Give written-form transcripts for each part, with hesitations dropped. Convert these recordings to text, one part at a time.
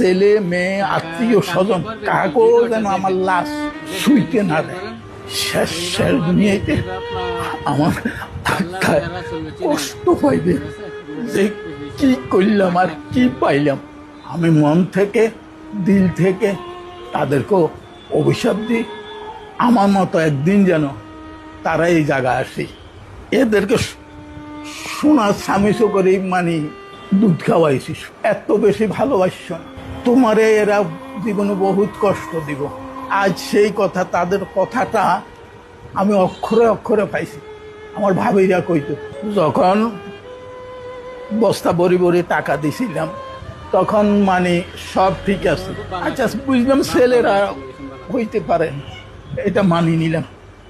ছেলে মেয়ে আত্মীয় স্বজন কাকেও যেন আমার লাশ শুইতে না দেয়। শেষ শেষ দুনিয়াতে আমার আত্মায় কষ্ট পাইবে যে কি করলাম আর কি পাইলাম। আমি মন থেকে দিল থেকে তাদেরকেও অভিশাপ দিই, আমার মতো একদিন যেন তারা এই জায়গায় আসে। এদেরকে সোনার স্বামীসো করে মানে দুধ খাওয়াইছি, এত বেশি ভালোবাসছ না। তোমারে এরা জীবনে বহুত কষ্ট দিব। আজ সেই কথা, তাদের কথাটা আমি অক্ষরে অক্ষরে পাইছি। আমার ভাবিরা কইতো, যখন বস্তা বড়ি বড়ি টাকা দিছিলাম তখন মানে সব ঠিক আছে, আচ্ছা বুঝলাম ছেলেরা হইতে পারে, এটা মানি নিলাম।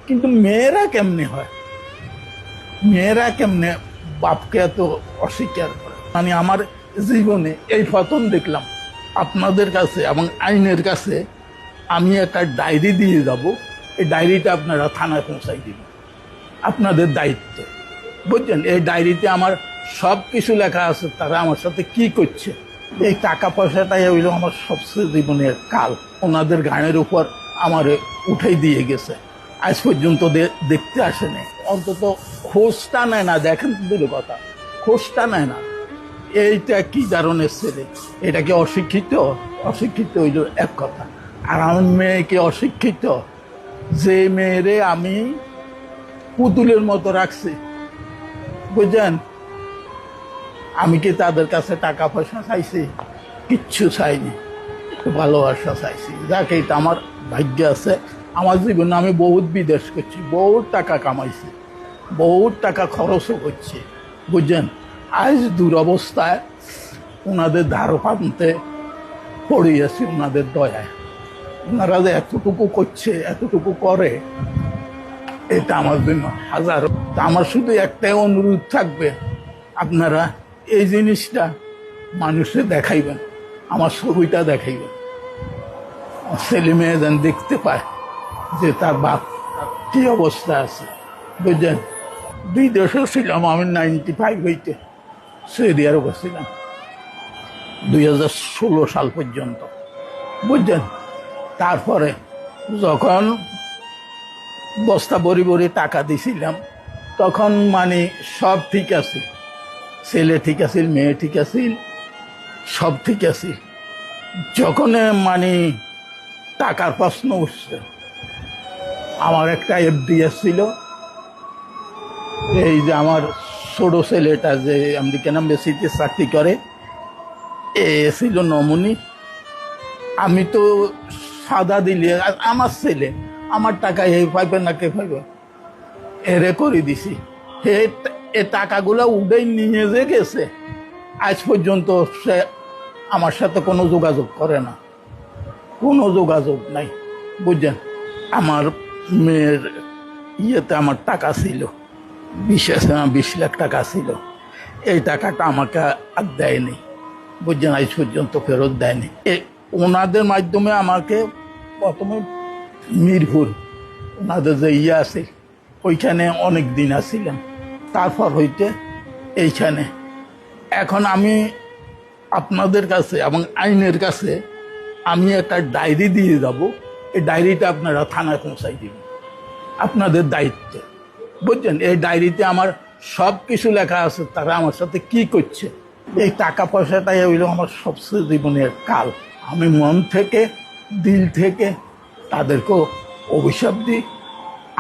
কিন্তু মেয়েরা কেমনে হয়, মেয়েরা কেমনে বাপকে এত অস্বীকার করে? মানে আমার জীবনে এই প্রথম দেখলাম আপনাদের কাছে এবং আইনের কাছে আমি একটা ডায়েরি দিয়ে যাব, এই ডায়েরিটা আপনারা থানায় পৌঁছাই দিবেন, আপনাদের দায়িত্ব, বুঝছেন? এই ডায়েরিতে আমার সব কিছু লেখা আছে, তারা আমার সাথে কি করছে। এই টাকা পয়সাটাই হইল আমার সবচেয়ে জীবনের কাল। ওনাদের গানের উপর আমার উঠাই দিয়ে গেছে, আজ পর্যন্ত দেখতে আসেনি, অন্তত খোঁজটা নেয় না। দেখেন দূর কথা, খোঁজটা নেয় না। এইটা কি ধরনের ছেলে? এটা কি অশিক্ষিত? অশিক্ষিত হইল এক কথা। আর আমার মেয়ে কি অশিক্ষিত? যে মেয়েরে আমি পুতুলের মতো রাখছি, বুঝলেন? আমি কি তাদের কাছে টাকা পয়সা চাইছি? কিচ্ছু চাইনি, ভালোবাসা চাইছি। যাকে এটা আমার ভাগ্য আছে। আমার জীবনে আমি বহুত বিদেশ করছি, বহুত টাকা কামাইছি, বহুত টাকা খরচও করছি, বুঝছেন? আজ দুরবস্থায় ওনাদের ধার পান্তে পড়িয়েছি, ওনাদের দয়ায়। ওনারা যে এতটুকু করছে, এতটুকু করে, এটা আমার জন্য হাজার। আমার শুধু একটাই অনুরোধ থাকবে, আপনারা এই জিনিসটা মানুষে দেখাইবেন, আমার ছবিটা দেখাইবেন, ছেলে মেয়ে যেন দেখতে পায় যে তার বাপ কি অবস্থা আছে, বুঝলেন? বিদেশেও ছিলাম আমি 95 হইতে, সৌদি আরবে ছিলাম 2016 সাল পর্যন্ত, বুঝলেন? তারপরে যখন বস্তা বড়ি বড়ি টাকা দিছিলাম তখন মানে সব ঠিক আছে, ছেলে ঠিক আছে, মেয়ে ঠিক আছে, সব ঠিক আছে। যখন মানে টাকার প্রশ্ন উঠছে, আমার একটা এফডিএস ছিল, এই যে আমার ছোট ছেলেটা যে আমেরিকান এম্বাসিতে চাকরি করে, এ ছিল নমুনি। আমি তো সাদা দিলে আমার ছেলে আমার টাকা এই পাইবে না কে পাইবে, এরে করে দিছি। এ টাকাগুলো উঠেই নিয়ে যে গেছে, আজ পর্যন্ত সে আমার সাথে কোনো যোগাযোগ করে না, কোনো যোগাযোগ নাই, বুঝছেন? আমার মেয়ের ইয়েতে আমার টাকা ছিল 20 লাখ টাকা ছিল, এই টাকাটা আমাকে আর দেয়নি, বুঝছেন? আজ পর্যন্ত ফেরত দেয়নি। ওনাদের মাধ্যমে আমাকে প্রথমে মিরপুর ওনাদের যে ইয়ে আছে ওইখানে অনেক দিন আসছিলাম, তারপর হইতে এইখানে। এখন আমি আপনাদের কাছে এবং আইনের কাছে আমি একটা ডায়েরি দিয়ে যাব, এই ডায়েরিটা আপনারা থানায় পৌঁছাই দিবেন, আপনাদের দায়িত্ব, বুঝছেন? এই ডায়েরিতে আমার সব কিছু লেখা আছে, তারা আমার সাথে কি করছে। এই টাকা পয়সাটাই হইল আমার সবচেয়ে জীবনের কাল। আমি মন থেকে দিল থেকে তাদেরকেও অভিশাপ দিই,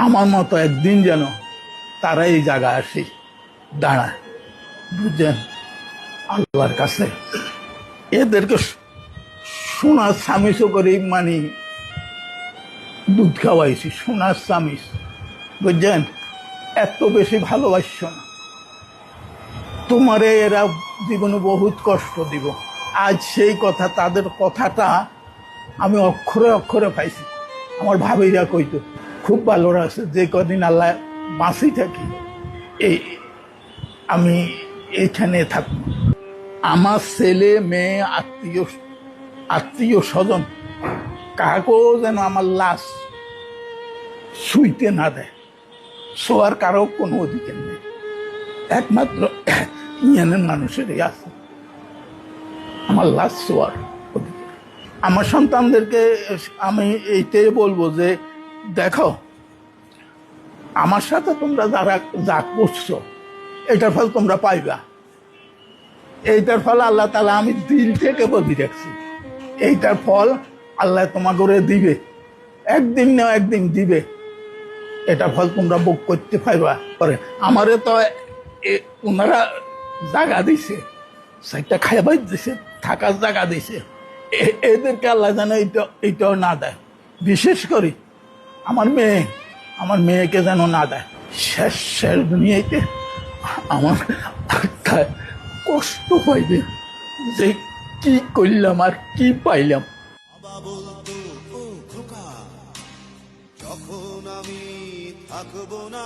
আমার মতো একদিন যেন তারা এই জায়গায় আসে দাঁড়ায়, বুঝছেন? আল্লাহর কাছে এদেরকে সোনার স্বামীসো করে মানে দুধ খাওয়াইছি, সোনার স্বামীস, বুঝছেন? এত বেশি ভালোবাসছ না। তোমারে এরা জীবনে বহুত কষ্ট দিব। আজ সেই কথা, তাদের কথাটা আমি অক্ষরে অক্ষরে পাইছি। আমার ভাবিরা কইতো, খুব ভালো আছে, যে কদিন আল্লাহ বাঁচি থাকি এই আমি এইখানে থাকব। আমার ছেলে মেয়ে আত্মীয় স্বজন কাকেও যেন আমার লাশ শুইতে না দেয়, শোয়ার কারো কোনো অধিকার নেই, একমাত্র ইউনিয়নের মানুষেরই আছে আমার লাশ শোয়ার অধিকার। আমার সন্তানদেরকে আমি এইটাই বলবো যে দেখো, আমার সাথে তোমরা যারা যা করছো এটার ফল তোমরা পাইবা। এইটার ফল আল্লাহ তাআলা আমি দিল থেকে বলি রাখছি, এইটার ফল আল্লাহ তোমাকে করে দিবে, একদিন না একদিন দিবে। এটা ফল তোমরা ভোগ করতে পারবা। পরে আমারে তো ওনারা জায়গা দিছে, সেটা খাইবার দিছে, থাকার জায়গা দিছে, এদেরকে আল্লাহ যেন এইটাও না দেয়। বিশেষ করে আমার মেয়েকে যেন না দেয়। শেষ দুনিয়াতে আমার আত্মায় কষ্ট পাইবে যে কি করলাম আর কি পাইলাম। বাবা বলতো, ও খোকা, যখন আমি থাকবো না